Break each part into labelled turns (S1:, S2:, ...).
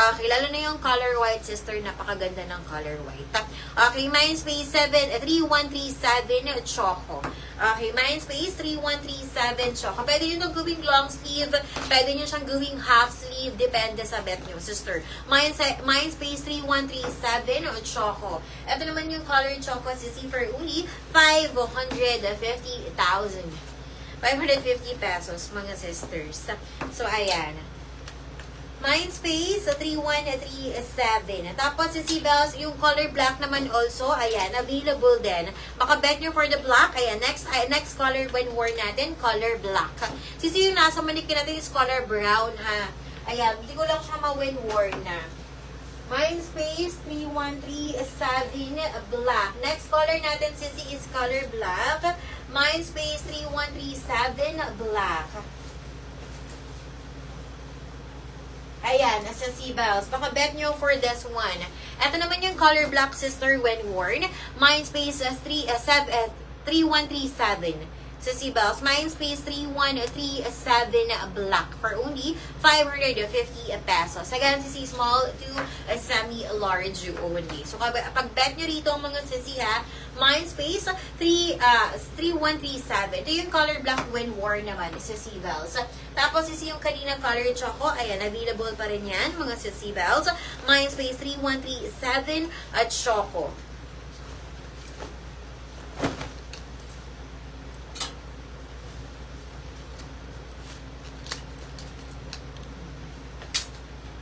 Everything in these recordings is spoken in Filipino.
S1: Okay, lalo na yung color white, sister, napakaganda ng color white. Okay, Mindspace 3137 Choco. Okay, Mindspace 3137 Choco. Pwede nyo itong gawing long sleeve, pwede nyo siyang gawing half sleeve, depende sa bet nyo, sister. Mindspace 3137 Choco. Ito naman yung color Choco, sisi, for only 550,000. 550 pesos, mga sisters. So, ayan. Mindspace 3137. Tapos, si Bells, yung color black naman also, ayan, available din. Makabet nyo for the black. Ayan, next color when worn natin, color black. Sisi yung nasa manikin natin is color brown, ha. Ayan, hindi ko lang siya ma-when worn na. Mindspace 3137 black. Next color natin, sisi, is color black. Mindspace 3137 black. Ayan, nasa C-Bells. Baka bet nyo for this one. Ito naman yung color black, sister, when worn. Mindspace 3137. Sa C-Bells, Mindspace 3137 black for only 550 pesos. Again, sisi, small to semi-large only. So, pag bet nyo rito mga sisi, ha, Mindspace 3137. Ito yung color black when worn naman sa C-Bells. Tapos, sisi, yung kanina color choco, ayan, available pa rin yan, mga sa C-Bells. Mindspace 3137 at choco.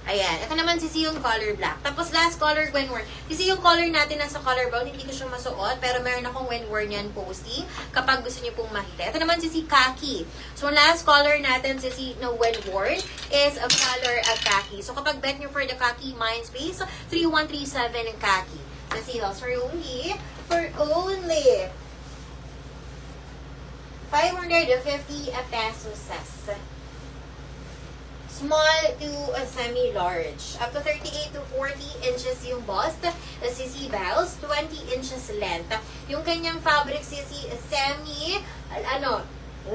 S1: Ayan. Ito naman sisi yung color black. Tapos last color when worn. Sisi yung color natin nasa color brown. Hindi ko siya masuot. Pero meron akong when worn yan posting. Kapag gusto niyo pong makita. Ito naman sisi khaki. So last color natin sisi na when worn is a color khaki. So kapag bet nyo for the khaki, Mindspace 3137 khaki. Sisi loss for only 550 pesos. Small to semi-large. Up to 38 to 40 inches yung bust. Sisi Bells, 20 inches length. Yung kanyang fabric, sisi,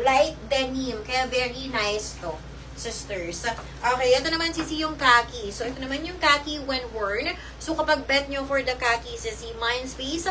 S1: light denim. Kaya very nice to, sisters. Okay, ito naman sisi yung khaki. So, ito naman yung khaki when worn. So, kapag bet nyo for the khaki, sisi, Mindspace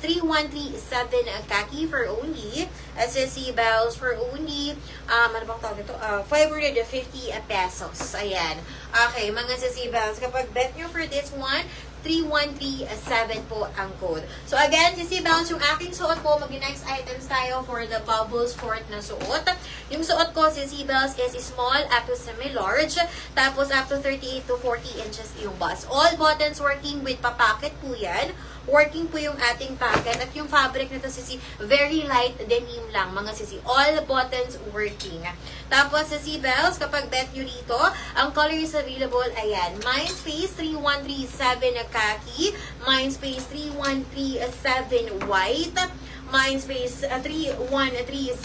S1: 3137 khaki for only, sisi Bells for only, ano bang tawag ito? 550 pesos. Ayan. Okay, mga sisi Bells, kapag bet nyo for this one, 3137 po ang code. So again, sisi Bells, yung aking suot po, mag-next items tayo for the bubble sport na suot. Yung suot ko, sisi Bells, is small up to semi-large. Tapos up to 38 to 40 inches yung bust. All buttons working with papacket po yan. Working po yung ating packet. At yung fabric nito, sisi, very light denim lang, mga sisi. All buttons working. Tapos, sisi Bells, kapag bet nyo rito, ang color is available, ayan. Mindspace 3137 khaki. Mindspace 3137 white. Mindspace 3137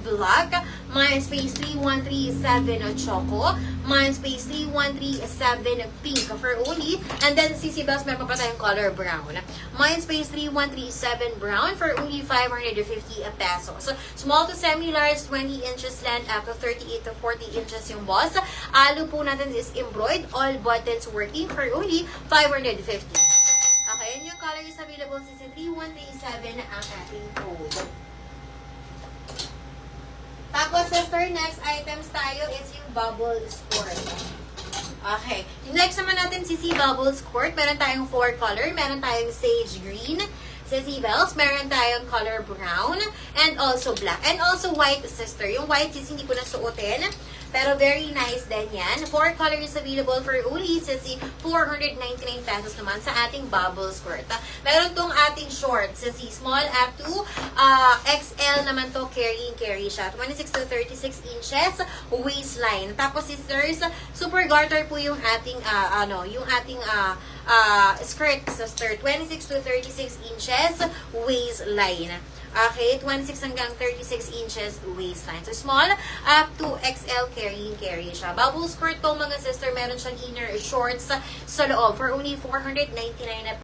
S1: black. Mindspace 3137 choco. Mindspace 3137 pink for only. And then, sisi Bells, meron pa tayong color brown. Mindspace 3137 brown for only 550 pesos. So, small to semi-large, 20 inches length up to 38 to 40 inches yung boss. Alo po natin is embroidered. All buttons working for only 550. Okay, and yung color is available sa 3137 ang ating code. Tapos, sister, next items tayo is yung bubble sport. Okay. Yung next naman natin, sisi bubble sport. Meron tayong 4 color. Meron tayong sage green. Sisi Bells, meron tayong color brown. And also black. And also white, sister. Yung white, sisi, hindi ko na suotin. Pero very nice din yan. 4 colors available for only, sisi, 499 pesos naman sa ating bubble skirt. Meron tong ating shorts, sisi, small up to XL naman to, carry siya. 26 to 36 inches waistline. Tapos, sisters, super garter po yung ating, skirt, sister. 26 to 36 inches waistline. Okay, 26 hanggang 36 inches waistline. So, small up to XL carry siya. Bubble skirt to, mga sister. Meron siyang inner shorts sa loob for only 499